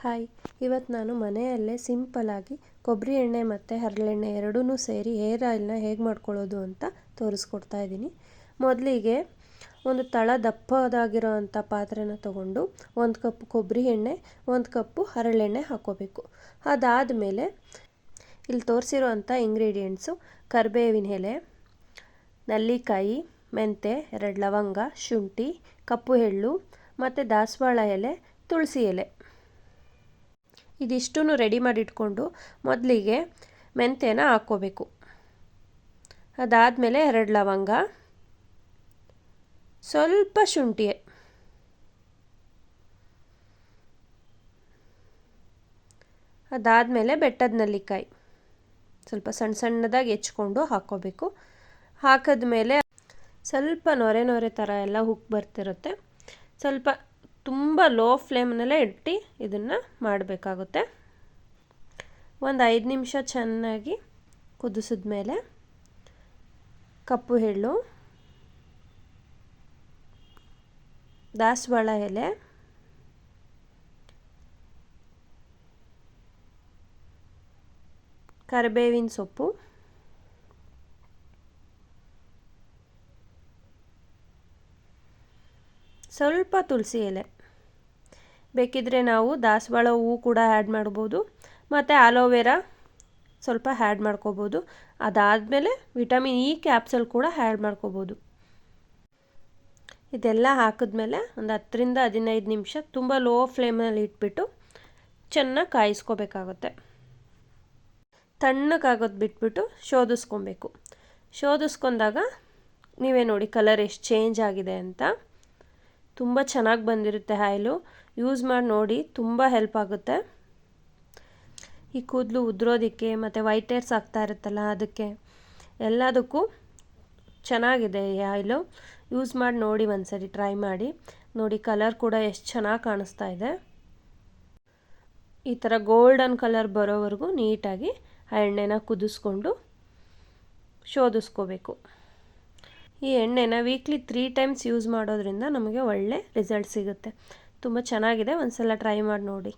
Hi, ಇವತ್ತು ನಾನು ಮನೆಯಲ್ಲೇ ಸಿಂಪಲ್ಲಾಗಿ ಕೊಬ್ಬರಿ ಎಣ್ಣೆ ಮತ್ತು ಹರಳೆಣ್ಣೆ ಎರಡೂ ಸೇರಿ ಹೇರ್ ಆಯಿಲ್ನ ಹೇಗೆ ಮಾಡ್ಕೊಳ್ಳೋದು ಅಂತ ತೋರಿಸ್ಕೊಡ್ತಾ ಇದ್ದೀನಿ. ಮೊದಲಿಗೆ ಒಂದು ತಳ ದಪ್ಪದಾಗಿರೋ ಅಂಥ ಪಾತ್ರೆನ ತೊಗೊಂಡು 1 ಕಪ್ ಕೊಬ್ಬರಿ ಎಣ್ಣೆ 1 ಕಪ್ಪು ಹರಳೆಣ್ಣೆ ಹಾಕ್ಕೋಬೇಕು. ಅದಾದಮೇಲೆ ಇಲ್ಲಿ ತೋರಿಸಿರೋ ಅಂಥ ಇಂಗ್ರೀಡಿಯೆಂಟ್ಸು: ಕರಿಬೇವಿನ ಎಲೆ, ನಲ್ಲಿಕಾಯಿ, ಮೆಂತೆ, 2 ಲವಂಗ, ಶುಂಠಿ, ಕಪ್ಪು ಎಳ್ಳು ಮತ್ತು ದಾಸವಾಳ ಎಲೆ, ತುಳಸಿ ಎಲೆ. ಇದಿಷ್ಟೂ ರೆಡಿ ಮಾಡಿಟ್ಕೊಂಡು ಮೊದಲಿಗೆ ಮೆಂತ್ಯನ ಹಾಕ್ಕೋಬೇಕು. ಅದಾದಮೇಲೆ 2 ಲವಂಗ, ಸ್ವಲ್ಪ ಶುಂಠಿ, ಅದಾದಮೇಲೆ ಬೆಟ್ಟದ ನೆಲ್ಲಿಕಾಯಿ ಸ್ವಲ್ಪ ಸಣ್ಣ ಸಣ್ಣದಾಗಿ ಹೆಚ್ಕೊಂಡು ಹಾಕ್ಕೋಬೇಕು. ಹಾಕಿದ್ಮೇಲೆ ಸ್ವಲ್ಪ ನೊರೆ ನೊರೆ ಥರ ಎಲ್ಲ ಉಕ್ಕಿ ಬರ್ತಿರುತ್ತೆ. ಸ್ವಲ್ಪ ತುಂಬ ಲೋ ಫ್ಲೇಮ್ನಲ್ಲೇ ಇಟ್ಟು ಇದನ್ನು ಮಾಡಬೇಕಾಗುತ್ತೆ. ಒಂದು 5 ನಿಮಿಷ ಚೆನ್ನಾಗಿ ಕುದಿಸಿದ್ಮೇಲೆ ಕಪ್ಪು ಎಳ್ಳು, ದಾಸವಾಳ ಎಲೆ, ಕರಿಬೇವಿನ ಸೊಪ್ಪು, ಸ್ವಲ್ಪ ತುಳಸಿ ಎಲೆ, ಬೇಕಿದ್ದರೆ ನಾವು ದಾಸವಾಳ ಹೂವು ಕೂಡ ಆ್ಯಡ್ ಮಾಡ್ಬೋದು, ಮತ್ತು ಆಲೋವೆರಾ ಸ್ವಲ್ಪ ಆ್ಯಡ್ ಮಾಡ್ಕೋಬೋದು. ಅದಾದಮೇಲೆ ವಿಟಮಿನ್ ಇ ಕ್ಯಾಪ್ಸಲ್ ಕೂಡ ಆ್ಯಡ್ ಮಾಡ್ಕೋಬೋದು. ಇದೆಲ್ಲ ಹಾಕಿದ್ಮೇಲೆ ಒಂದು 10ರಿಂದ 15 ನಿಮಿಷ ತುಂಬ ಲೋ ಫ್ಲೇಮಲ್ಲಿ ಇಟ್ಬಿಟ್ಟು ಚೆನ್ನಾಗಿ ಕಾಯಿಸ್ಕೋಬೇಕಾಗುತ್ತೆ. ತಣ್ಣಗಾಗೋದು ಬಿಟ್ಬಿಟ್ಟು ಶೋಧಿಸ್ಕೊಬೇಕು. ಶೋಧಿಸ್ಕೊಂಡಾಗ ನೀವೇ ನೋಡಿ ಕಲರ್ ಎಷ್ಟು ಚೇಂಜ್ ಆಗಿದೆ ಅಂತ. ತುಂಬ ಚೆನ್ನಾಗಿ ಬಂದಿರುತ್ತೆ ಆಯಿಲು. ಯೂಸ್ ಮಾಡಿ ನೋಡಿ, ತುಂಬ ಹೆಲ್ಪ್ ಆಗುತ್ತೆ. ಈ ಕೂದಲು ಉದುರೋದಕ್ಕೆ ಮತ್ತು ವೈಟ್ ಹೇರ್ಸ್ ಆಗ್ತಾ ಇರುತ್ತಲ್ಲ, ಅದಕ್ಕೆ ಎಲ್ಲದಕ್ಕೂ ಚೆನ್ನಾಗಿದೆ ಈ ಆಯಿಲು. ಯೂಸ್ ಮಾಡಿ ನೋಡಿ, ಒಂದ್ಸರಿ ಟ್ರೈ ಮಾಡಿ ನೋಡಿ. ಕಲರ್ ಕೂಡ ಎಷ್ಟು ಚೆನ್ನಾಗಿ ಕಾಣಿಸ್ತಾ ಇದೆ. ಈ ಥರ ಗೋಲ್ಡನ್ ಕಲರ್ ಬರೋವರೆಗೂ ನೀಟಾಗಿ ಆ ಎಣ್ಣೆನ ಕುದಿಸ್ಕೊಂಡು ಶೋಧಿಸ್ಕೋಬೇಕು. ಈ ಎಣ್ಣೆನ ವೀಕ್ಲಿ 3 ಟೈಮ್ಸ್ ಯೂಸ್ ಮಾಡೋದ್ರಿಂದ ನಮಗೆ ಒಳ್ಳೆ ರಿಸಲ್ಟ್ ಸಿಗುತ್ತೆ. ತುಂಬ ಚೆನ್ನಾಗಿದೆ, ಒಂದ್ಸಲ ಟ್ರೈ ಮಾಡಿ ನೋಡಿ.